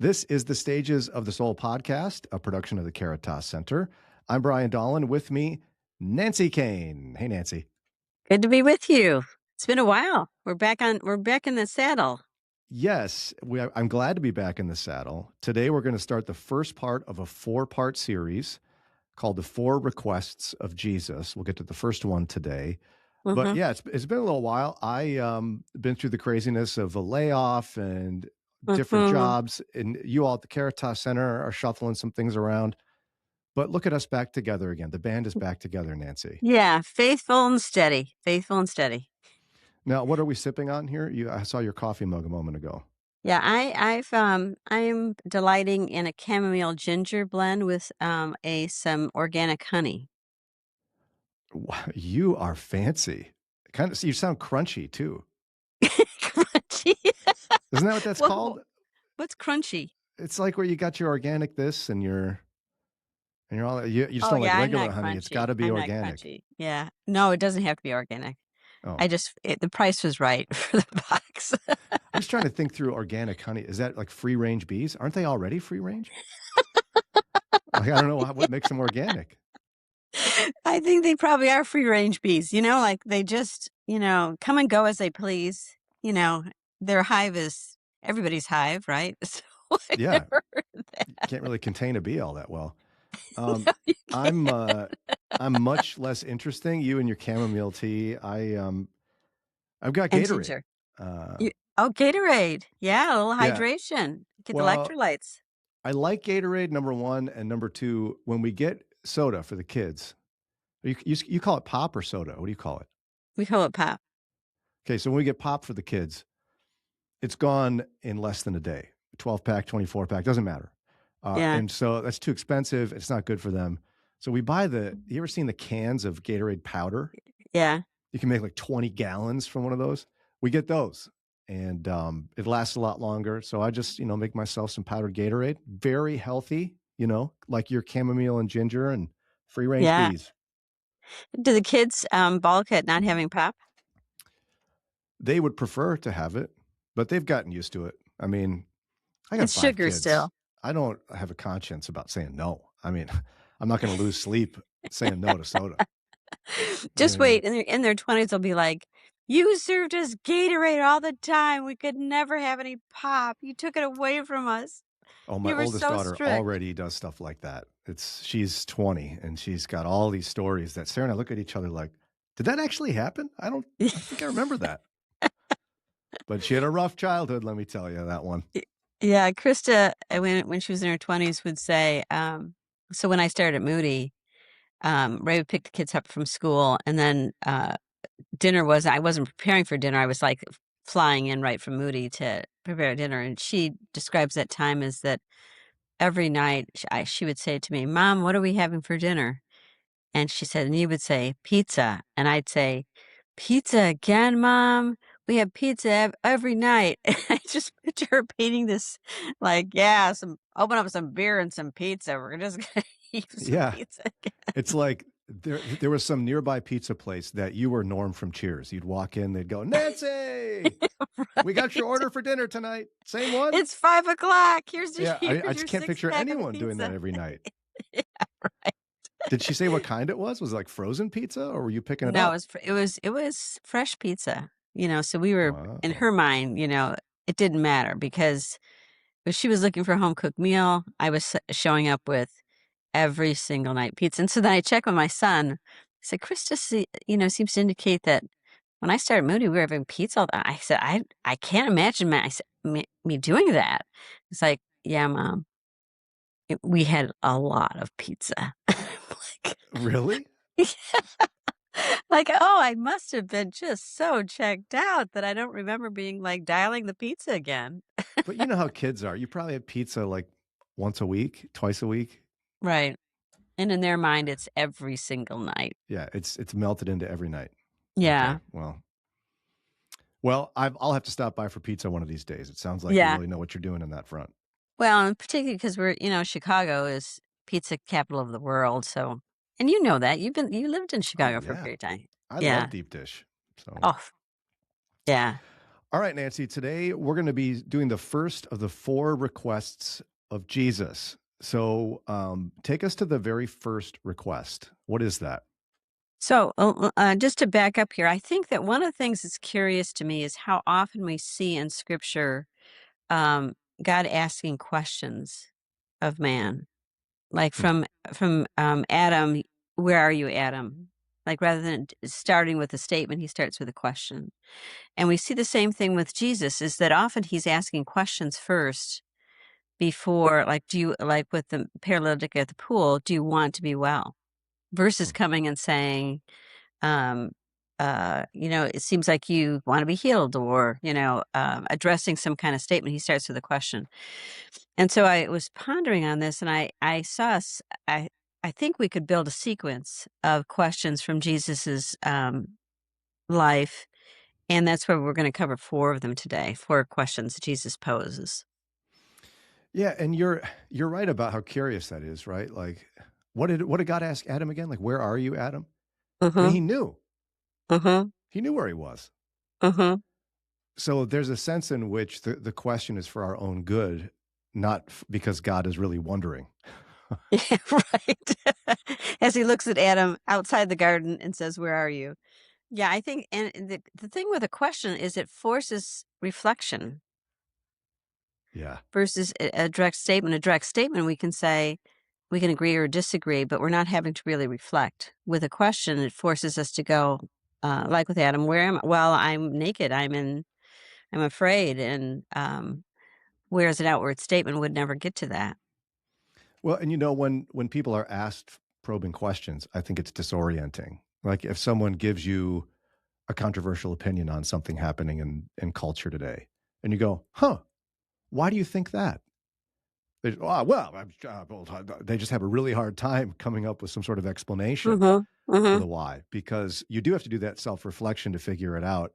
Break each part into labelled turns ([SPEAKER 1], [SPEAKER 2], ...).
[SPEAKER 1] This is the Stages of the Soul podcast, a production of the Caritas Center. I'm Brian Dolan. With me, Nancy Kane. Hey, Nancy.
[SPEAKER 2] Good to be with you. It's been a while. We're back in the saddle.
[SPEAKER 1] Yes, I'm glad to be back in the saddle. Today, we're going to start the first part of a 4-part series called The 4 Requests of Jesus. We'll get to the first one today. But
[SPEAKER 2] Mhm.
[SPEAKER 1] yeah, it's been a little while. I been through the craziness of a layoff and different
[SPEAKER 2] Mhm.
[SPEAKER 1] jobs, and you all at the Caritas Center are shuffling some things around. But look at us back together again. The band is back together, Nancy.
[SPEAKER 2] Yeah, faithful and steady. Faithful and steady.
[SPEAKER 1] Now, what are we sipping on here? I saw your coffee mug a moment ago.
[SPEAKER 2] Yeah, I am delighting in a chamomile ginger blend with some organic honey.
[SPEAKER 1] Wow, you are fancy. Kind of, you sound crunchy too.
[SPEAKER 2] Crunchy.
[SPEAKER 1] Isn't that what that's
[SPEAKER 2] Well,
[SPEAKER 1] called?
[SPEAKER 2] what's crunchy?
[SPEAKER 1] It's like where you got your organic this and you're all you just
[SPEAKER 2] Oh
[SPEAKER 1] don't like
[SPEAKER 2] yeah, I'm
[SPEAKER 1] regular
[SPEAKER 2] not
[SPEAKER 1] honey. It's got
[SPEAKER 2] crunchy.
[SPEAKER 1] to be
[SPEAKER 2] I'm not
[SPEAKER 1] organic.
[SPEAKER 2] crunchy. Yeah. No, it doesn't have to be organic.
[SPEAKER 1] Oh,
[SPEAKER 2] The price was right for the box.
[SPEAKER 1] I'm just trying to think through organic honey. Is that like free range bees? Aren't they already free range? Like, I don't know what makes them organic.
[SPEAKER 2] I think they probably are free range bees, like they just, come and go as they please. Their hive is everybody's hive, right? So I
[SPEAKER 1] Yeah,
[SPEAKER 2] never heard
[SPEAKER 1] you
[SPEAKER 2] that.
[SPEAKER 1] can't really contain a bee all that well. Um,
[SPEAKER 2] No, you
[SPEAKER 1] I'm
[SPEAKER 2] can't.
[SPEAKER 1] I'm much less interesting. You and your chamomile tea. I've got
[SPEAKER 2] And
[SPEAKER 1] Gatorade.
[SPEAKER 2] ginger.
[SPEAKER 1] Uh,
[SPEAKER 2] Oh, Gatorade. Yeah, a little
[SPEAKER 1] yeah.
[SPEAKER 2] hydration. Get the
[SPEAKER 1] Well,
[SPEAKER 2] electrolytes.
[SPEAKER 1] I like Gatorade, number one, and number two. When we get soda for the kids, you call it pop or soda? What do you call it?
[SPEAKER 2] We call it pop.
[SPEAKER 1] Okay, so when we get pop for the kids, it's gone in less than a day. 12-pack, 24-pack, doesn't matter.
[SPEAKER 2] Yeah.
[SPEAKER 1] And so that's too expensive. It's not good for them. So we buy you ever seen the cans of Gatorade powder?
[SPEAKER 2] Yeah.
[SPEAKER 1] You can make like 20 gallons from one of those. We get those and it lasts a lot longer. So I just, make myself some powdered Gatorade. Very healthy, like your chamomile and ginger and free range
[SPEAKER 2] Yeah.
[SPEAKER 1] bees.
[SPEAKER 2] Do the kids balk at not having pop?
[SPEAKER 1] They would prefer to have it, but they've gotten used to it. I mean, I got
[SPEAKER 2] It's
[SPEAKER 1] 5
[SPEAKER 2] sugar
[SPEAKER 1] kids.
[SPEAKER 2] still.
[SPEAKER 1] I don't have a conscience about saying no. I mean, I'm not going to lose sleep saying no to soda.
[SPEAKER 2] Just wait, in their 20s, they'll be like, "You served us Gatorade all the time. We could never have any pop. You took it away from us.
[SPEAKER 1] Oh, my
[SPEAKER 2] You were
[SPEAKER 1] oldest
[SPEAKER 2] so
[SPEAKER 1] daughter
[SPEAKER 2] strict."
[SPEAKER 1] already does stuff like that. She's 20 and she's got all these stories that Sarah and I look at each other like, did that actually happen? I don't think I remember that. But she had a rough childhood, let me tell you that one.
[SPEAKER 2] Yeah, Krista, when she was in her 20s, would say, so when I started at Moody, Ray would pick the kids up from school, and then I wasn't preparing for dinner. I was like flying in right from Moody to prepare dinner. And she describes that time as that every night she would say to me, "Mom, what are we having for dinner?" And she said, and you would say, "Pizza." And I'd say, "Pizza again, Mom? We have pizza every night." And I just picture her painting this, like, yeah, open up some beer and some pizza. We're just going to eat some
[SPEAKER 1] Yeah.
[SPEAKER 2] pizza again.
[SPEAKER 1] It's like there was some nearby pizza place that you were Norm from Cheers. You'd walk in, they'd go, Nancy, we got your
[SPEAKER 2] Right.
[SPEAKER 1] order for dinner tonight. Same one?
[SPEAKER 2] It's 5 o'clock. Here's
[SPEAKER 1] Yeah, I
[SPEAKER 2] your
[SPEAKER 1] just can't
[SPEAKER 2] six
[SPEAKER 1] picture
[SPEAKER 2] pack of
[SPEAKER 1] anyone doing that
[SPEAKER 2] pizza.
[SPEAKER 1] every night.
[SPEAKER 2] Yeah, right.
[SPEAKER 1] Did she say what kind it was? Was it like frozen pizza or were you picking it
[SPEAKER 2] No,
[SPEAKER 1] up?
[SPEAKER 2] it was fresh pizza. So we were in
[SPEAKER 1] Wow.
[SPEAKER 2] her mind. It didn't matter because if she was looking for a home cooked meal, I was showing up with every single night pizza. And so then I checked with my son. I said, "Chris just seems to indicate that when I started Moody, we were having pizza all the." I said, I can't imagine me doing that." It's like, "Yeah, Mom, we had a lot of pizza." Like,
[SPEAKER 1] Really?
[SPEAKER 2] like, oh, I must have been just so checked out that I don't remember being like dialing the pizza again.
[SPEAKER 1] But you know how kids are. You probably have pizza like once a week, twice a week.
[SPEAKER 2] Right. And in their mind, it's every single night.
[SPEAKER 1] Yeah, it's melted into every night. Okay.
[SPEAKER 2] Yeah.
[SPEAKER 1] Well, I'll have to stop by for pizza one of these days. It sounds like you
[SPEAKER 2] Yeah.
[SPEAKER 1] really know what you're doing in that front.
[SPEAKER 2] Well, and particularly because Chicago is pizza capital of the world. So, and you know that you lived in
[SPEAKER 1] Oh
[SPEAKER 2] Chicago for a
[SPEAKER 1] yeah.
[SPEAKER 2] period of time.
[SPEAKER 1] I love
[SPEAKER 2] Yeah.
[SPEAKER 1] deep dish. So,
[SPEAKER 2] Oh, yeah.
[SPEAKER 1] All right, Nancy, today we're going to be doing the first of the four requests of Jesus. So take us to the very first request. What is that?
[SPEAKER 2] So, just to back up here, I think that one of the things that's curious to me is how often we see in Scripture um, God asking questions of man, like
[SPEAKER 1] Hmm.
[SPEAKER 2] from Adam. Where are you, Adam? Like rather than starting with a statement, he starts with a question. And we see the same thing with Jesus. Is that often he's asking questions first before, like, do you like with the paralytic at the pool? Do you want to be well? Versus coming and saying, um, it seems like you want to be healed, or, addressing some kind of statement. He starts with a question. And so I was pondering on this, and I saw, I think we could build a sequence of questions from Jesus's life. And that's where we're going to cover four of them today, four questions that Jesus poses.
[SPEAKER 1] Yeah, and you're right about how curious that is, right? Like, what did God ask Adam again? Like, where are you, Adam? And
[SPEAKER 2] Mm-hmm.
[SPEAKER 1] he knew.
[SPEAKER 2] Mm-hmm.
[SPEAKER 1] He knew where he was.
[SPEAKER 2] Mm-hmm.
[SPEAKER 1] So there's a sense in which the question is for our own good, not because God is really wondering.
[SPEAKER 2] Yeah, right. As he looks at Adam outside the garden and says, "Where are you?" Yeah, I think, and the thing with a question is it forces reflection
[SPEAKER 1] Yeah.
[SPEAKER 2] versus a direct statement. A direct statement, we can say, we can agree or disagree, but we're not having to really reflect. With a question, it forces us to go, like with Adam, where am I? Well, I'm naked. I'm afraid. And whereas an outward statement would never get to that.
[SPEAKER 1] Well, and when people are asked probing questions, I think it's disorienting. Like if someone gives you a controversial opinion on something happening in culture today, and you go, "Huh, why do you think that?" They just have a really hard time coming up with some sort of explanation
[SPEAKER 2] Mm-hmm.
[SPEAKER 1] for
[SPEAKER 2] Mm-hmm.
[SPEAKER 1] the why, because you do have to do that self-reflection to figure it out.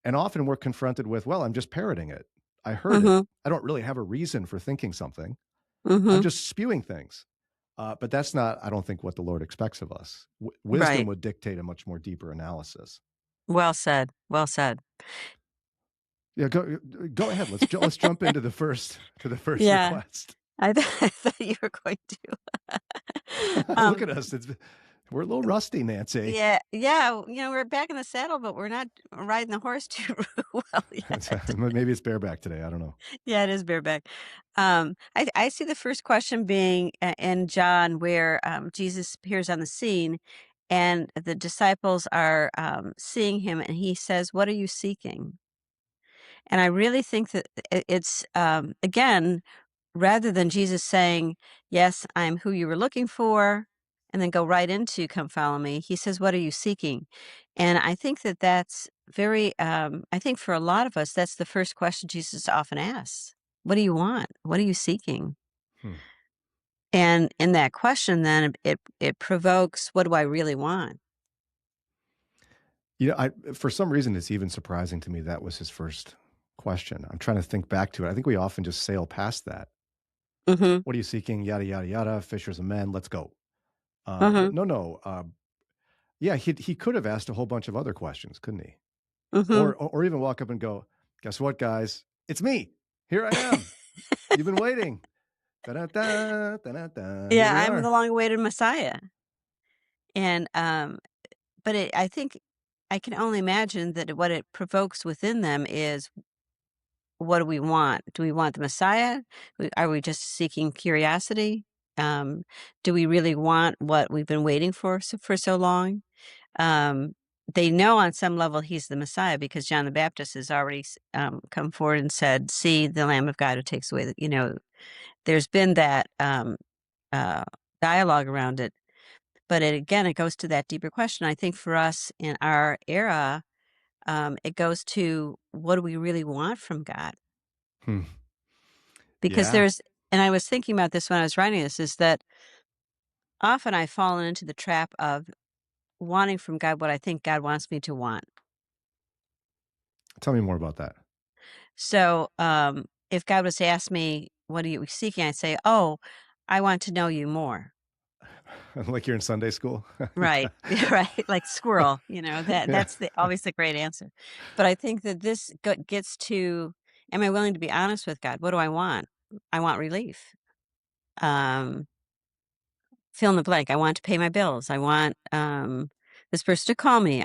[SPEAKER 1] And often we're confronted with, well, I'm just parroting it. I heard it.
[SPEAKER 2] Mm-hmm.
[SPEAKER 1] I don't really have a reason for thinking something. I'm
[SPEAKER 2] Mm-hmm.
[SPEAKER 1] just spewing things. But that's not, I don't think, what the Lord expects of us. Wisdom
[SPEAKER 2] Right.
[SPEAKER 1] would dictate a much more deeper analysis.
[SPEAKER 2] Well said. Well said.
[SPEAKER 1] Yeah, go ahead. Let's jump into the first
[SPEAKER 2] Yeah.
[SPEAKER 1] request.
[SPEAKER 2] I thought you were going to.
[SPEAKER 1] Look
[SPEAKER 2] um,
[SPEAKER 1] at us. We're a little rusty, Nancy.
[SPEAKER 2] yeah, yeah. We're back in the saddle, but we're not riding the horse too well yet.
[SPEAKER 1] Maybe it's bareback today. I don't know.
[SPEAKER 2] Yeah, it is bareback. I see the first question being in John, where Jesus appears on the scene, and the disciples are seeing him, and he says, "What are you seeking?" And I really think that it's again, rather than Jesus saying, "Yes, I'm who you were looking for," and then go right into "Come follow me," he says, "What are you seeking?" And I think that that's very, I think for a lot of us, that's the first question Jesus often asks. What do you want? What are you seeking?
[SPEAKER 1] Hmm.
[SPEAKER 2] And in that question, then it provokes, what do I really want?
[SPEAKER 1] For some reason, it's even surprising to me that was his first question. I'm trying to think back to it. I think we often just sail past that.
[SPEAKER 2] Mm-hmm.
[SPEAKER 1] What are you seeking? Yada yada yada. Fishers of men. Let's go.
[SPEAKER 2] Mm-hmm.
[SPEAKER 1] But no. Yeah, he could have asked a whole bunch of other questions, couldn't he?
[SPEAKER 2] Mm-hmm.
[SPEAKER 1] Or even walk up and go, "Guess what, guys? It's me. Here I am. You've been waiting. Da-da-da, da-da-da. Here
[SPEAKER 2] Yeah,
[SPEAKER 1] we
[SPEAKER 2] I'm the
[SPEAKER 1] are."
[SPEAKER 2] long-awaited Messiah. And but I think I can only imagine that what it provokes within them is, what do we want? Do we want the Messiah? Are we just seeking curiosity? Um, do we really want what we've been waiting for so long? Um, they know on some level he's the Messiah because John the Baptist has already come forward and said, "See the Lamb of God who takes away the." There's been that uh, dialogue around it, but again, it goes to that deeper question. I think for us in our era, it goes to, what do we really want from God?
[SPEAKER 1] Hmm.
[SPEAKER 2] Because
[SPEAKER 1] Yeah.
[SPEAKER 2] and I was thinking about this when I was writing this, is that often I've fallen into the trap of wanting from God what I think God wants me to want.
[SPEAKER 1] Tell me more about that.
[SPEAKER 2] So if God was to ask me, what are you seeking? I'd say, oh, I want to know you more.
[SPEAKER 1] Like you're in Sunday school.
[SPEAKER 2] Right. Right. Like squirrel,
[SPEAKER 1] Yeah.
[SPEAKER 2] that's always the great answer. But I think that this gets to, am I willing to be honest with God? What do I want? I want relief. Um, Fill in the blank. I want to pay my bills. I want this person to call me.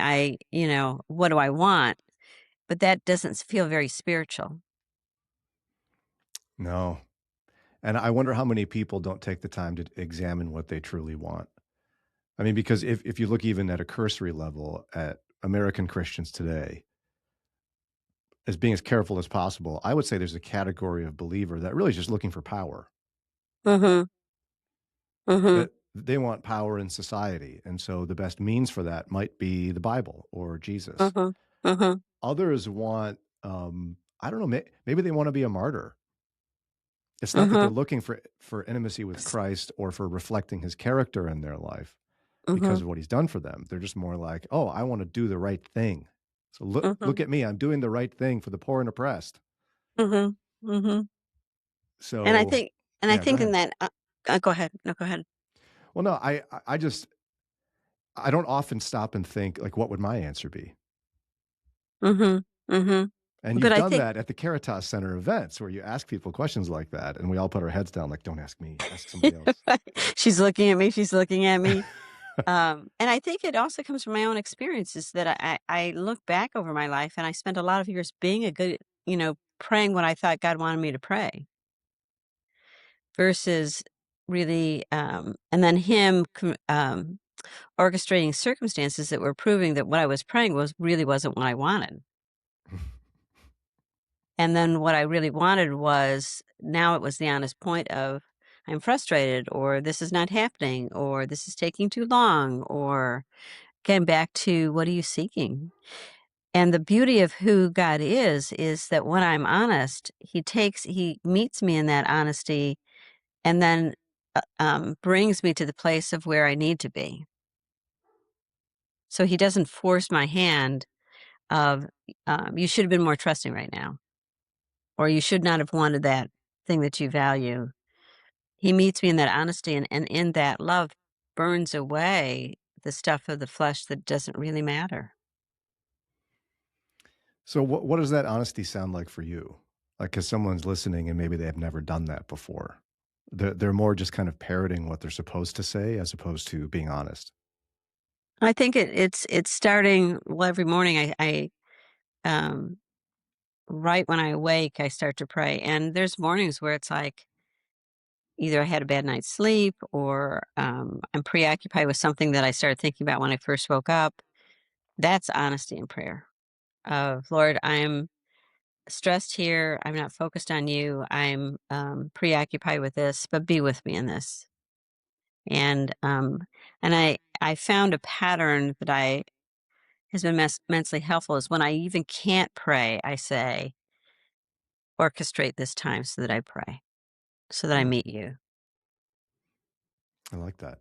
[SPEAKER 2] What do I want? But that doesn't feel very spiritual.
[SPEAKER 1] No. And I wonder how many people don't take the time to examine what they truly want. I mean, because if you look even at a cursory level at American Christians today, as being as careful as possible, I would say there's a category of believer that really is just looking for power.
[SPEAKER 2] Mhm. Mhm.
[SPEAKER 1] That they want power in society. And so the best means for that might be the Bible or Jesus.
[SPEAKER 2] Mhm. Mhm.
[SPEAKER 1] Others want, I don't know, maybe they want to be a martyr. It's not that they're
[SPEAKER 2] Mhm.
[SPEAKER 1] looking for intimacy with Christ or for reflecting his character in their life because
[SPEAKER 2] Mhm.
[SPEAKER 1] of what he's done for them. They're just more like, "Oh, I want to do the right thing. So look
[SPEAKER 2] Mhm.
[SPEAKER 1] at me. I'm doing the right thing for the poor and oppressed."
[SPEAKER 2] Mhm. Mhm. And I
[SPEAKER 1] So,
[SPEAKER 2] think and I
[SPEAKER 1] yeah, go
[SPEAKER 2] think in
[SPEAKER 1] ahead.
[SPEAKER 2] that go ahead. No, go ahead.
[SPEAKER 1] Well, no, I just I don't often stop and think like, what would my answer be?
[SPEAKER 2] Mhm. Mhm.
[SPEAKER 1] And
[SPEAKER 2] But
[SPEAKER 1] you've
[SPEAKER 2] I
[SPEAKER 1] done
[SPEAKER 2] think
[SPEAKER 1] that at the Caritas Center events where you ask people questions like that, and we all put our heads down, like, "Don't ask me. Ask somebody else."
[SPEAKER 2] she's looking at me, she's looking at me. And I think it also comes from my own experiences that I look back over my life and I spent a lot of years being a good, praying what I thought God wanted me to pray versus really, and then Him orchestrating circumstances that were proving that what I was praying really wasn't what I wanted. And then what I really wanted was, now it was the honest point of, I'm frustrated, or this is not happening, or this is taking too long, or getting back to what are you seeking? And the beauty of who God is that when I'm honest, He meets me in that honesty and then brings me to the place of where I need to be. So He doesn't force my hand of, you should have been more trusting right now, or you should not have wanted that thing that you value. He meets me in that honesty, and in that love burns away the stuff of the flesh that doesn't really matter.
[SPEAKER 1] So what does that honesty sound like for you? Like, 'cause someone's listening and maybe they have never done that before. They're more just kind of parroting what they're supposed to say as opposed to being honest.
[SPEAKER 2] I think it's starting, well, every morning um, right when I awake, I start to pray, and there's mornings where it's like either I had a bad night's sleep or I'm preoccupied with something that I started thinking about when I first woke up. That's honesty in prayer. Of Lord, I'm stressed here. I'm not focused on you. I'm preoccupied with this, but be with me in this. And I found a pattern that I has been immensely helpful is when I even can't pray, I say, orchestrate this time so that I pray, so that I
[SPEAKER 1] Hmm,
[SPEAKER 2] meet you.
[SPEAKER 1] I like that.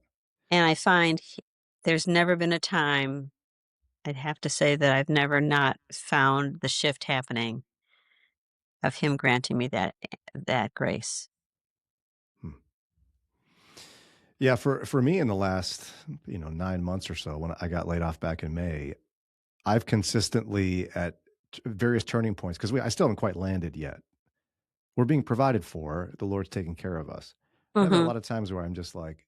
[SPEAKER 2] And I find there's never been a time, I'd have to say that I've never not found the shift happening of him granting me that grace.
[SPEAKER 1] Hmm. Yeah, for me in the last, 9 months or so when I got laid off back in May, I've consistently at various turning points because I still haven't quite landed yet. We're being provided for. The Lord's taking care of us. And I've had a
[SPEAKER 2] Mhm.
[SPEAKER 1] lot of times where I'm just like,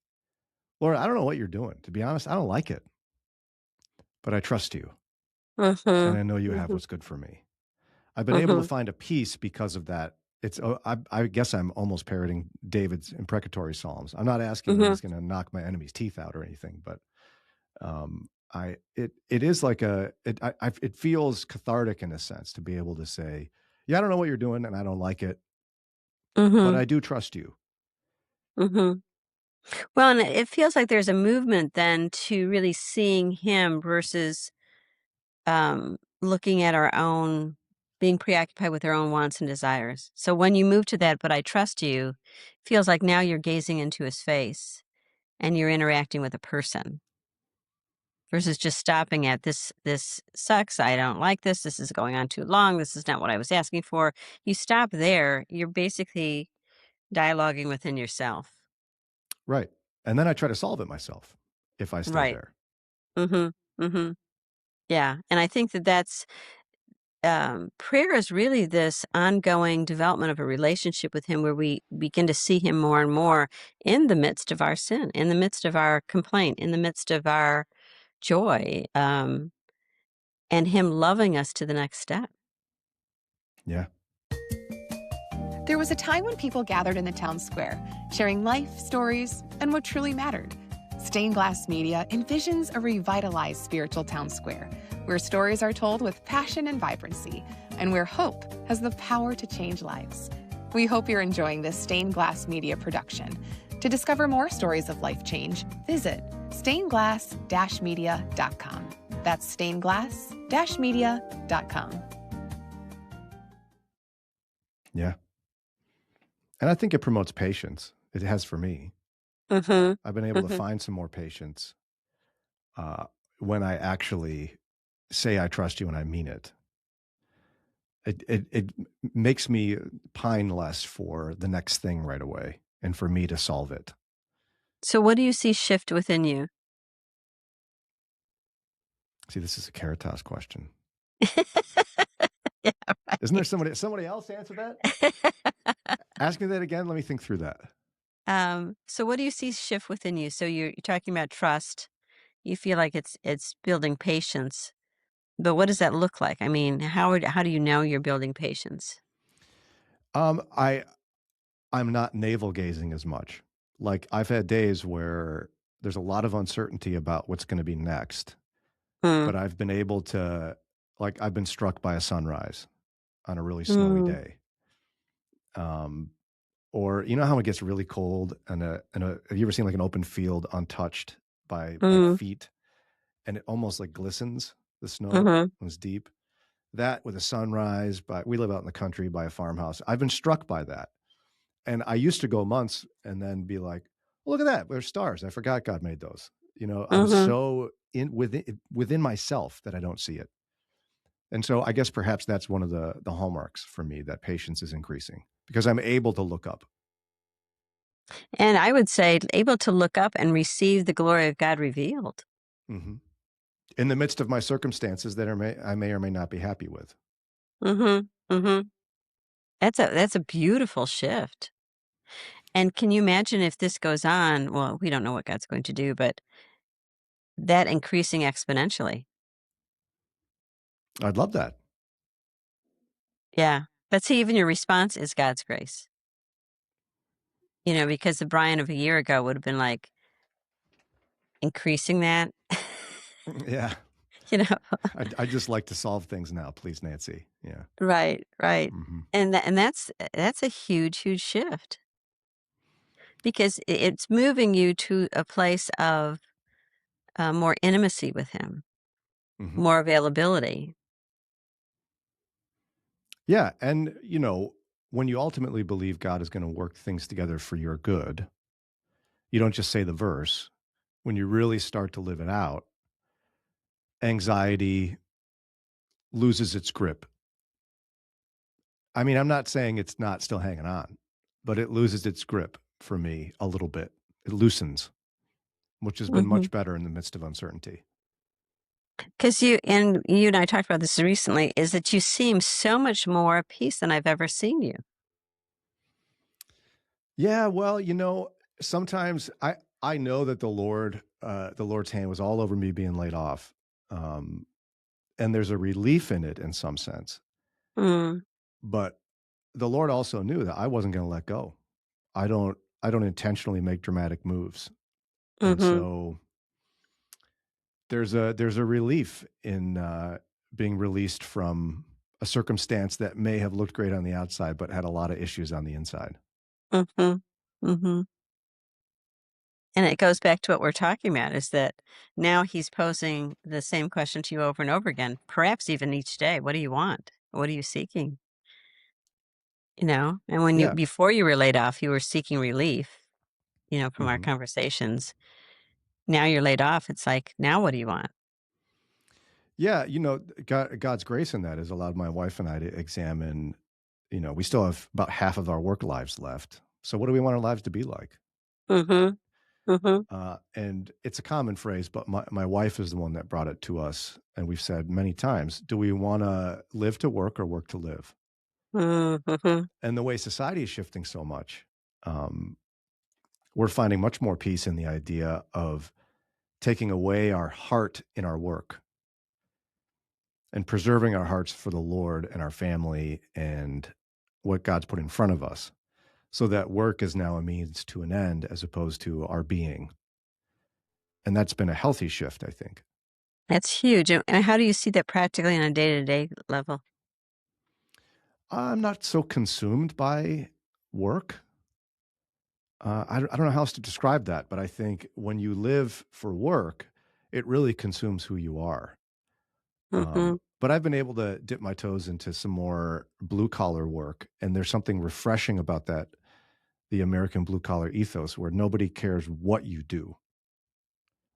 [SPEAKER 1] Lord, I don't know what you're doing. To be honest, I don't like it, but I trust you. And
[SPEAKER 2] Mhm.
[SPEAKER 1] I know you have
[SPEAKER 2] Mhm.
[SPEAKER 1] what's good for me. I've been able to
[SPEAKER 2] Mhm.
[SPEAKER 1] find a peace because of that. I guess I'm almost parroting David's imprecatory Psalms. I'm not asking that
[SPEAKER 2] Mhm.
[SPEAKER 1] he's going to knock my enemy's teeth out or anything, but it is like it feels cathartic in a sense to be able to say, yeah, I don't know what you're doing and I don't like it, but
[SPEAKER 2] Mhm.
[SPEAKER 1] I do trust you.
[SPEAKER 2] Mhm. Well, and it feels like there's a movement then to really seeing him versus looking at our own, being preoccupied with our own wants and desires. So when you move to that, but I trust you, feels like now you're gazing into his face and you're interacting with a person versus just stopping at this sucks, I don't like this is going on too long, this is not what I was asking for. You stop there, you're basically dialoguing within yourself.
[SPEAKER 1] Right. And then I try to solve it myself if I stay
[SPEAKER 2] Right.
[SPEAKER 1] there.
[SPEAKER 2] Mhm. Mhm. Yeah, and I think that that's prayer is really this ongoing development of a relationship with Him where we begin to see Him more and more in the midst of our sin, in the midst of our complaint, in the midst of our joy, and Him loving us to the next step.
[SPEAKER 1] Yeah.
[SPEAKER 3] There was a time when people gathered in the town square, sharing life stories and what truly mattered. Stained Glass Media envisions a revitalized spiritual town square, where stories are told with passion and vibrancy, and where hope has the power to change lives. We hope you're enjoying this Stained Glass Media production. To discover more stories of life change, visit stainedglass-media.com. That's stainedglass-media.com.
[SPEAKER 1] Yeah. And I think it promotes patience. It has for me.
[SPEAKER 2] Mhm.
[SPEAKER 1] I've been able to
[SPEAKER 2] Mhm.
[SPEAKER 1] find some more patience uh, when I actually say I trust you and I mean it. It makes me pine less for the next thing right away and for me to solve it.
[SPEAKER 2] So what do you see shift within you?
[SPEAKER 1] See, this is a Caritas question.
[SPEAKER 2] Yeah,
[SPEAKER 1] Isn't there
[SPEAKER 2] right.
[SPEAKER 1] somebody else answer that? Ask me that again. Let me think through that.
[SPEAKER 2] So what do you see shift within you? So you're talking about trust. You feel like it's building patience. But what does that look like? I mean, how do you know you're building patience?
[SPEAKER 1] I I'm not navel gazing as much. Like I've had days where there's a lot of uncertainty about what's going to be next, but
[SPEAKER 2] Mm.
[SPEAKER 1] I've been able to like I've been struck by a sunrise on a really snowy
[SPEAKER 2] Mm.
[SPEAKER 1] day. Or you know how it gets really cold and have you ever seen like an open field untouched by like
[SPEAKER 2] Mm.
[SPEAKER 1] feet and it almost like glistens the snow
[SPEAKER 2] Mhm.
[SPEAKER 1] when it's deep? That with a sunrise, but we live out in the country by a farmhouse. I've been struck by that. And I used to go months and then be like, "Look at that, there's stars. I forgot God made those." You know, I'm
[SPEAKER 2] Mhm.
[SPEAKER 1] so in within myself that I don't see it. And so I guess perhaps that's one of the hallmarks for me that patience is increasing because I'm able to look up.
[SPEAKER 2] And I would say able to look up and receive the glory of God revealed.
[SPEAKER 1] Mhm. In the midst of my circumstances that I may or may not be happy with.
[SPEAKER 2] Mhm. Mhm. That's a beautiful shift. And can you imagine if this goes on? Well, we don't know what God's going to do, but that increasing exponentially.
[SPEAKER 1] I'd love that.
[SPEAKER 2] Yeah. But see, even your response is God's grace. Because the Brian of a year ago would have been like increasing that.
[SPEAKER 1] Yeah.
[SPEAKER 2] you know,
[SPEAKER 1] I just like to solve things now, please, Nancy. Yeah.
[SPEAKER 2] right, right.
[SPEAKER 1] Mhm.
[SPEAKER 2] And that's a huge, huge shift because it's moving you to a place of more intimacy with him,
[SPEAKER 1] Mhm.
[SPEAKER 2] more availability.
[SPEAKER 1] Yeah, and when you ultimately believe God is going to work things together for your good, you don't just say the verse. When you really start to live it out, anxiety loses its grip. I mean, I'm not saying it's not still hanging on, but it loses its grip for me a little bit. It loosens, which has been
[SPEAKER 2] Mhm.
[SPEAKER 1] much better in the midst of uncertainty.
[SPEAKER 2] 'Cause you and I talked about this recently, is that you seem so much more at peace than I've ever seen you.
[SPEAKER 1] Yeah, well, sometimes I know that the Lord's hand was all over me being laid off. Um, and there's a relief in it in some sense.
[SPEAKER 2] Mm.
[SPEAKER 1] But the Lord also knew that I wasn't going to let go. I don't intentionally make dramatic moves. And
[SPEAKER 2] Mhm.
[SPEAKER 1] so there's a relief in being released from a circumstance that may have looked great on the outside but had a lot of issues on the inside.
[SPEAKER 2] Mhm. Mhm. And it goes back to what we're talking about is that now he's posing the same question to you over and over again, perhaps even each day. What do you want? What are you seeking? And when you
[SPEAKER 1] Yeah.
[SPEAKER 2] before you were laid off, you were seeking relief, from our
[SPEAKER 1] Mhm.
[SPEAKER 2] conversations. Now you're laid off. It's like, now what do you want?
[SPEAKER 1] Yeah, God's grace in that has allowed my wife and I to examine, we still have about half of our work lives left. So what do we want our lives to be like?
[SPEAKER 2] Mhm. Mhm.
[SPEAKER 1] And it's a common phrase, but my wife is the one that brought it to us. And we've said many times, do we want to live to work or work to live?
[SPEAKER 2] Mhm.
[SPEAKER 1] And the way society is shifting so much, um, we're finding much more peace in the idea of taking away our heart in our work and preserving our hearts for the Lord and our family and what God's put in front of us. So that work is now a means to an end as opposed to our being. And that's been a healthy shift, I think.
[SPEAKER 2] That's huge. And how do you see that practically on a day-to-day level?
[SPEAKER 1] I'm not so consumed by work. I don't know how else to describe that, but I think when you live for work, it really consumes who you are.
[SPEAKER 2] Mhm.
[SPEAKER 1] But I've been able to dip my toes into some more blue collar work, and there's something refreshing about that, the American blue collar ethos, where nobody cares what you do.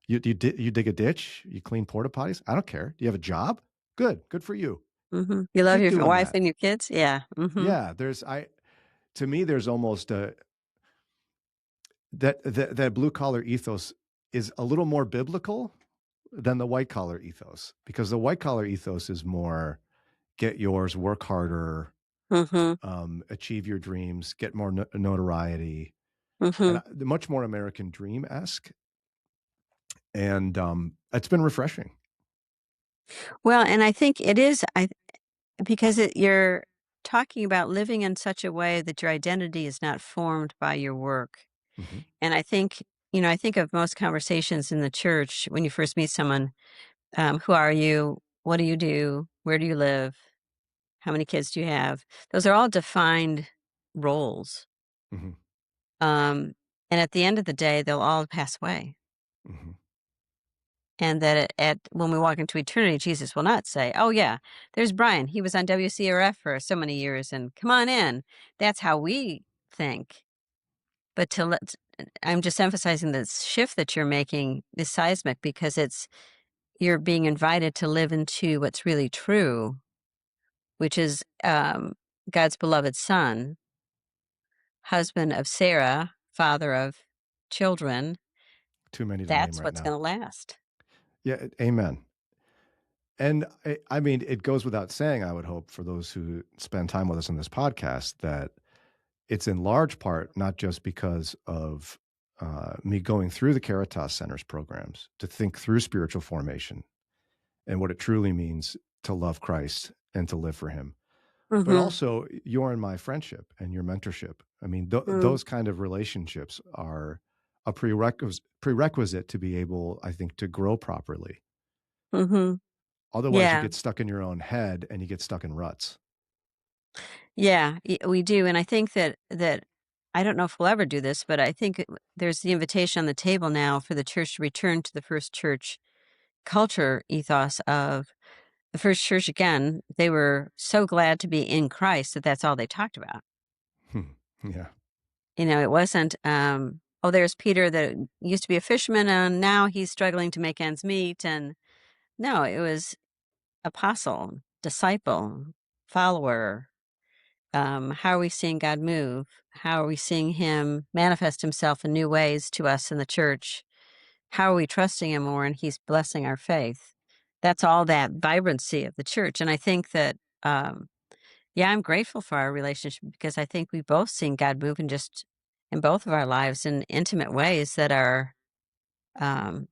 [SPEAKER 1] You dig a ditch, you clean porta potties. I don't care. Do you have a job? Good for you.
[SPEAKER 2] Mhm. You love
[SPEAKER 1] Keep
[SPEAKER 2] your
[SPEAKER 1] doing
[SPEAKER 2] wife
[SPEAKER 1] that.
[SPEAKER 2] and your kids? Yeah. Mhm.
[SPEAKER 1] Yeah, there's I to me there's almost a that blue collar ethos is a little more biblical than the white collar ethos, because the white collar ethos is more get yours, work harder,
[SPEAKER 2] Mhm.
[SPEAKER 1] achieve your dreams, get more notoriety, and
[SPEAKER 2] Mhm.
[SPEAKER 1] much more American dream esque. And it's been refreshing.
[SPEAKER 2] Well, and I think it is because you're talking about living in such a way that your identity is not formed by your work.
[SPEAKER 1] Hmm.
[SPEAKER 2] And I think of most conversations in the church when you first meet someone, who are you? What do you do? Where do you live? How many kids do you have? Those are all defined roles.
[SPEAKER 1] Hmm.
[SPEAKER 2] Um, and at the end of the day, they'll all pass away.
[SPEAKER 1] Hmm.
[SPEAKER 2] And that at when we walk into eternity, Jesus will not say, "Oh yeah, there's Brian. He was on WCRF for so many years, and come on in." That's how we think. But I'm just emphasizing this shift that you're making is seismic because you're being invited to live into what's really true, which is God's beloved Son, husband of Sarah, father of children.
[SPEAKER 1] Too many to name
[SPEAKER 2] That's
[SPEAKER 1] right
[SPEAKER 2] what's
[SPEAKER 1] now.
[SPEAKER 2] going to last.
[SPEAKER 1] Yeah, amen. And I mean, it goes without saying, I would hope, for those who spend time with us on this podcast, that it's in large part not just because of me going through the Caritas Center's programs to think through spiritual formation and what it truly means to love Christ and to live for Him, but
[SPEAKER 2] Mm-hmm.
[SPEAKER 1] also your and my friendship and your mentorship. I mean,
[SPEAKER 2] Mm-hmm.
[SPEAKER 1] those kind of relationships are a prerequisite to be able, I think, to grow properly.
[SPEAKER 2] Mm-hmm.
[SPEAKER 1] Otherwise, you
[SPEAKER 2] Yeah.
[SPEAKER 1] get stuck in your own head and you get stuck in ruts.
[SPEAKER 2] Yeah, we do, and I think that I don't know if we'll ever do this, but I think there's the invitation on the table now for the church to return to the first church culture ethos of the first church again. They were so glad to be in Christ that that's all they talked about.
[SPEAKER 1] Hmm. Yeah.
[SPEAKER 2] It wasn't, oh, there's Peter that used to be a fisherman and now he's struggling to make ends meet. And no, it was apostle, disciple, follower. How are we seeing God move? How are we seeing Him manifest Himself in new ways to us in the church? How are we trusting Him more and He's blessing our faith? That's all that vibrancy of the church. And I think that, yeah, I'm grateful for our relationship because I think we've both seen God move in both of our lives in intimate ways that are, um,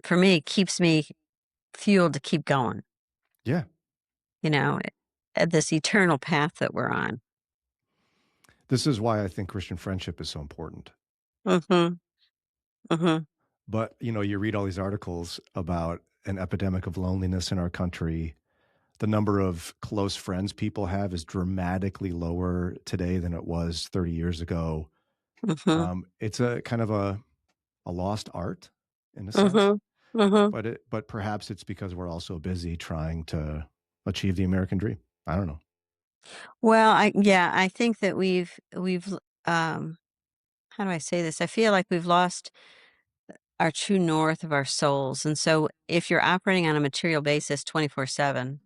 [SPEAKER 2] for me, keeps me fueled to keep going,
[SPEAKER 1] Yeah.
[SPEAKER 2] you know, at this eternal path that we're on.
[SPEAKER 1] This is why I think Christian friendship is so important.
[SPEAKER 2] Mm-hmm. Mm-hmm.
[SPEAKER 1] But, you read all these articles about an epidemic of loneliness in our country. The number of close friends people have is dramatically lower today than it was 30 years ago.
[SPEAKER 2] Mm-hmm.
[SPEAKER 1] It's a kind of a lost art in a sense,
[SPEAKER 2] Mhm. Mhm.
[SPEAKER 1] but perhaps it's because we're also busy trying to achieve the American dream. I don't know.
[SPEAKER 2] Well, I think that um how do I say this? I feel like we've lost our true north of our souls. And so if you're operating on a material basis 24/7,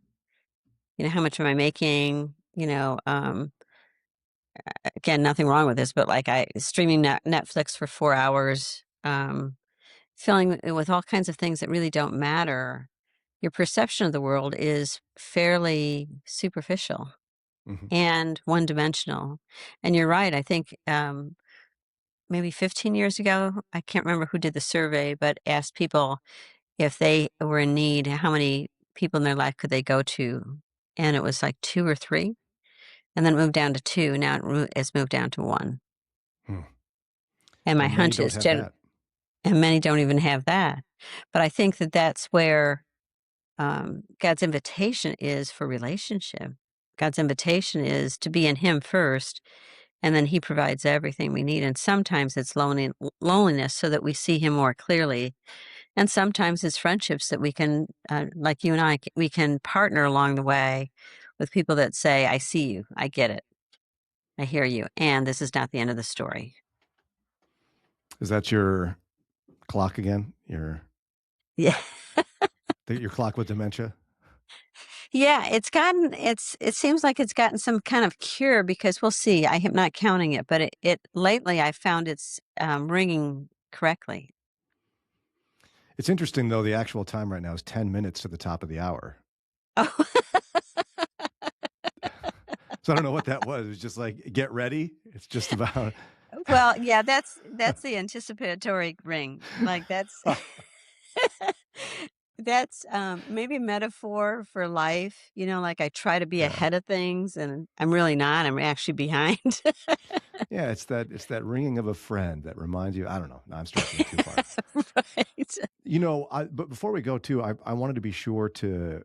[SPEAKER 2] how much am I making? Again, nothing wrong with this, but like I streaming Netflix for 4 hours. um, filling it with all kinds of things that really don't matter, your perception of the world is fairly superficial
[SPEAKER 1] Mhm.
[SPEAKER 2] and one-dimensional. And you're right. I think maybe 15 years ago, I can't remember who did the survey, but asked people if they were in need, how many people in their life could they go to? And it was like 2 or 3, and then it moved down to 2. Now it's moved down to 1.
[SPEAKER 1] Hmm.
[SPEAKER 2] And my
[SPEAKER 1] And many
[SPEAKER 2] hunch
[SPEAKER 1] don't
[SPEAKER 2] is
[SPEAKER 1] have that.
[SPEAKER 2] and many don't even have that. But I think that that's where God's invitation is for relationship. God's invitation is to be in Him first, and then He provides everything we need. And sometimes it's loneliness so that we see Him more clearly. And sometimes it's friendships that we can, like you and I, we can partner along the way with people that say, I see you, I get it, I hear you, and this is not the end of the story.
[SPEAKER 1] Is that your clock again?
[SPEAKER 2] Yeah.
[SPEAKER 1] Your clock with dementia?
[SPEAKER 2] Yeah, it seems like it's gotten some kind of cure because we'll see. I am not counting it, but it lately I found it's ringing correctly.
[SPEAKER 1] It's interesting though, the actual time right now is 10 minutes to the top of the hour.
[SPEAKER 2] Oh.
[SPEAKER 1] So I don't know what that was. It was just like, get ready. It's just about.
[SPEAKER 2] Well, yeah, that's the anticipatory ring. Like that's maybe a metaphor for life, like I try to be
[SPEAKER 1] Yeah.
[SPEAKER 2] ahead of things and I'm really not. I'm actually behind.
[SPEAKER 1] Yeah, it's that ringing of a friend that reminds you. I don't know. No, I'm stretching it too far.
[SPEAKER 2] Right.
[SPEAKER 1] But before we go too, I wanted to be sure to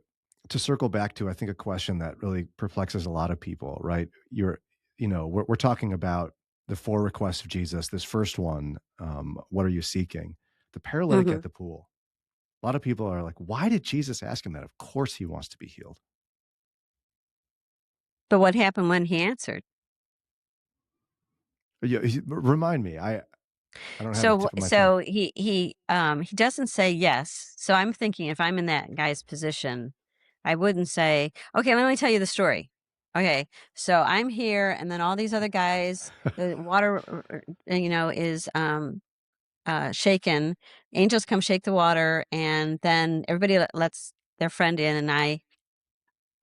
[SPEAKER 1] circle back to, I think, a question that really perplexes a lot of people, right? We're talking about the 4 requests of Jesus. This first one, what are you seeking? The paralytic
[SPEAKER 2] Mhm.
[SPEAKER 1] at the pool. A lot of people are like, why did Jesus ask him that? Of course he wants to be healed.
[SPEAKER 2] But what happened when he answered?
[SPEAKER 1] Yeah, remind me. I don't have the
[SPEAKER 2] So
[SPEAKER 1] tip of my tongue.
[SPEAKER 2] so he doesn't say yes. So I'm thinking if I'm in that guy's position, I wouldn't say, "Okay, let me tell you the story." Okay, so I'm here, and then all these other guys, the water, is shaken. Angels come shake the water, and then everybody lets their friend in, and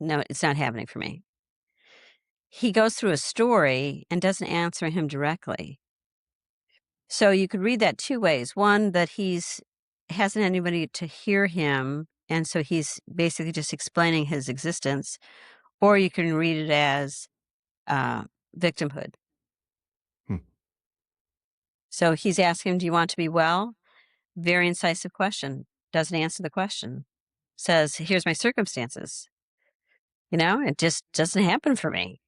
[SPEAKER 2] no, it's not happening for me. He goes through a story and doesn't answer him directly. So you could read that 2 ways. One, that he's hasn't anybody to hear him, and so he's basically just explaining his existence, or you can read it as uh, victimhood.
[SPEAKER 1] Hmm.
[SPEAKER 2] So he's asking him, "Do you want to be well?" Very incisive question. Doesn't answer the question. Says, "Here's my circumstances." It just doesn't happen for me.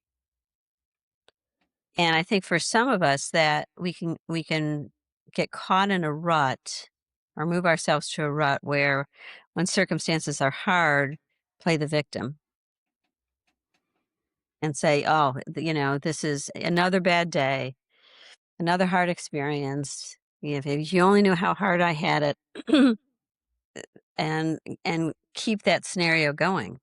[SPEAKER 2] And I think for some of us that we can get caught in a rut or move ourselves to a rut where when circumstances are hard, play the victim and say, "Oh, this is another bad day, another hard experience. If you only knew how hard I had it," and keep that scenario going.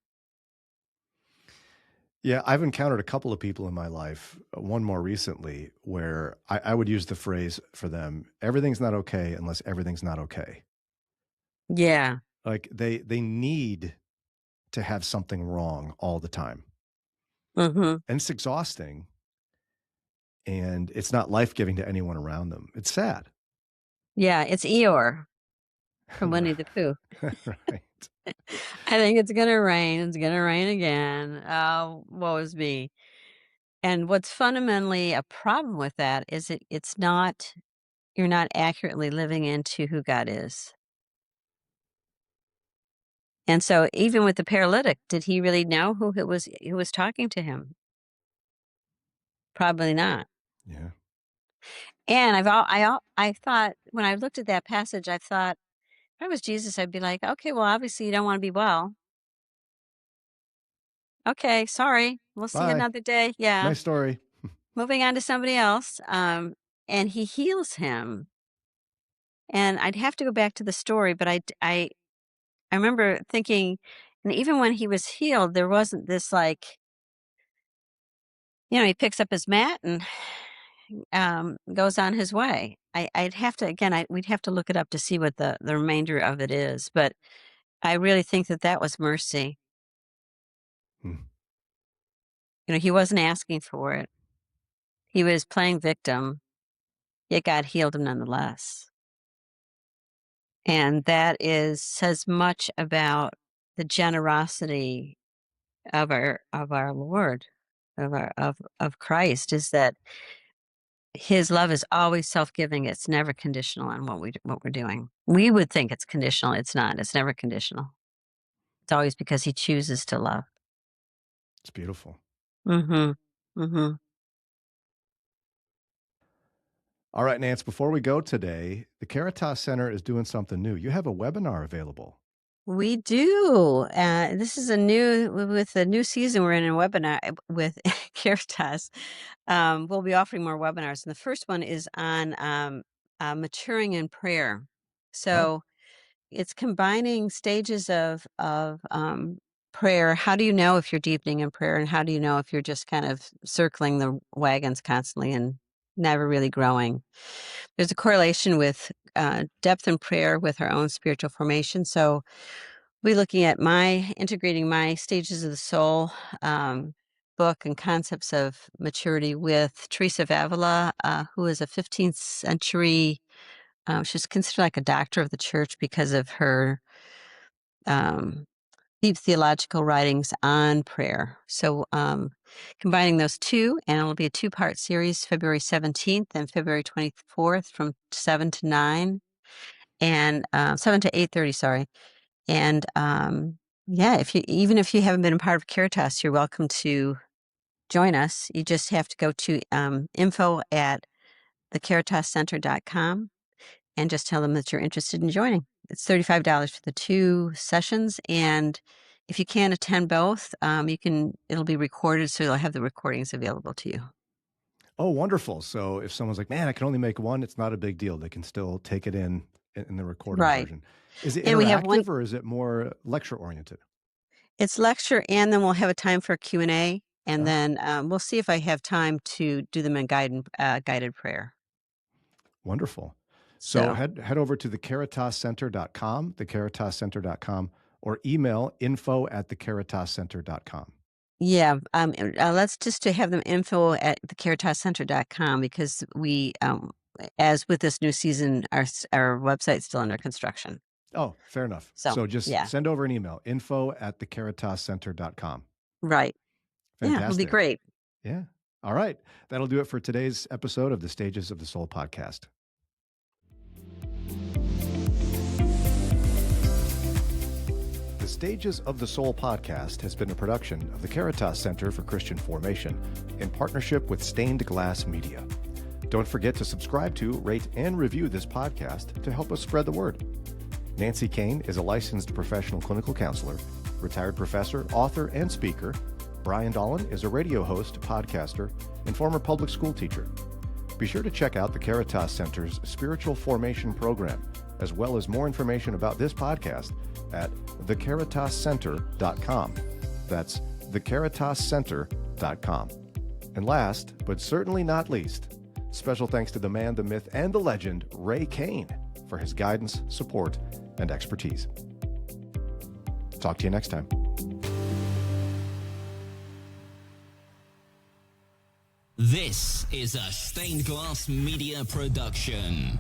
[SPEAKER 1] Yeah, I've encountered a couple of people in my life, one more recently, where I would use the phrase for them, everything's not okay unless everything's not okay.
[SPEAKER 2] Yeah.
[SPEAKER 1] Like they need to have something wrong all the time.
[SPEAKER 2] Mhm.
[SPEAKER 1] And it's exhausting and it's not life-giving to anyone around them. It's sad.
[SPEAKER 2] Yeah, it's Eeyore from Winnie the Pooh.
[SPEAKER 1] Right.
[SPEAKER 2] I think it's gonna rain. It's gonna rain again. Oh, woe is me. And what's fundamentally a problem with that is it's not you're not accurately living into who God is. And so even with the paralytic, did he really know who was talking to him? Probably not.
[SPEAKER 1] Yeah.
[SPEAKER 2] And I thought when I looked at that passage, I thought if I was Jesus, I'd be like, okay, well, obviously you don't want to be well. Okay, sorry. We'll see you
[SPEAKER 1] Bye.
[SPEAKER 2] another day. Yeah.
[SPEAKER 1] Nice story.
[SPEAKER 2] Moving on to somebody else. And he heals him. And I'd have to go back to the story, but I remember thinking, and even when he was healed, there wasn't this like, he picks up his mat and goes on his way. I'd have to again. We'd have to look it up to see what the remainder of it is. But I really think that was mercy.
[SPEAKER 1] Hmm.
[SPEAKER 2] He wasn't asking for it. He was playing victim, yet God healed him nonetheless. And that says much about the generosity of our Lord, of Christ, is that his love is always self-giving. It's never conditional on what we're doing. We would think it's conditional. It's not. It's never conditional. It's always because he chooses to love.
[SPEAKER 1] It's beautiful.
[SPEAKER 2] Mm-hmm. Mm-hmm.
[SPEAKER 1] All right, Nance, before we go today, the Caritas Center is doing something new. You have a webinar available.
[SPEAKER 2] We do. This is with the new season we're in a webinar with Caritas. We'll be offering more webinars. And the first one is on maturing in prayer. So it's combining stages of prayer. How do you know if you're deepening in prayer, and how do you know if you're just kind of circling the wagons constantly and never really growing? There's a correlation with depth in prayer with our own spiritual formation. So we're looking at integrating my Stages of the Soul book and concepts of maturity with Teresa of Avila, who is a 15th century. She's considered like a doctor of the church because of her deep theological writings on prayer. So combining those two, and it'll be a 2-part series, February 17th and February 24th from 7 to 9 and 7 to 8:30, sorry. And yeah, even if you haven't been a part of Caritas, you're welcome to join us. You just have to go to info@thecaritascenter.com and just tell them that you're interested in joining. It's $35 for the 2 sessions, and if you can't attend both, it'll be recorded, so you'll have the recordings available to you.
[SPEAKER 1] Oh, wonderful. So if someone's like, man, I can only make one, it's not a big deal. They can still take it in the recorded
[SPEAKER 2] Right.
[SPEAKER 1] version. Is it
[SPEAKER 2] And we have
[SPEAKER 1] interactive or is it more lecture oriented?
[SPEAKER 2] It's lecture, and then we'll have a time for Q&A, and
[SPEAKER 1] Oh.
[SPEAKER 2] then we'll see if I have time to do them in guided prayer.
[SPEAKER 1] Wonderful. So head over to thecaritascenter.com, thecaritascenter.com, or email info@thecaritascenter.com.
[SPEAKER 2] Yeah, let's just to have them info@thecaritascenter.com, because we, as with this new season, our website's still under construction.
[SPEAKER 1] Oh, fair enough. So just send over an email, info@thecaritascenter.com.
[SPEAKER 2] Right.
[SPEAKER 1] Fantastic.
[SPEAKER 2] Yeah, it'll be great.
[SPEAKER 1] Yeah. All right. That'll do it for today's episode of the Stages of the Soul podcast. The Stages of the Soul podcast has been a production of the Caritas Center for Christian Formation in partnership with Stained Glass Media. Don't forget to subscribe to, rate, and review this podcast to help us spread the word. Nancy Kane is a licensed professional clinical counselor, retired professor, author, and speaker. Brian Dolan is a radio host, podcaster, and former public school teacher. Be sure to check out the Caritas Center's Spiritual Formation Program, as well as more information about this podcast at thecaritascenter.com. That's thecaritascenter.com. And last, but certainly not least, special thanks to the man, the myth, and the legend, Ray Kane, for his guidance, support, and expertise. Talk to you next time.
[SPEAKER 4] This is a Stained Glass Media production.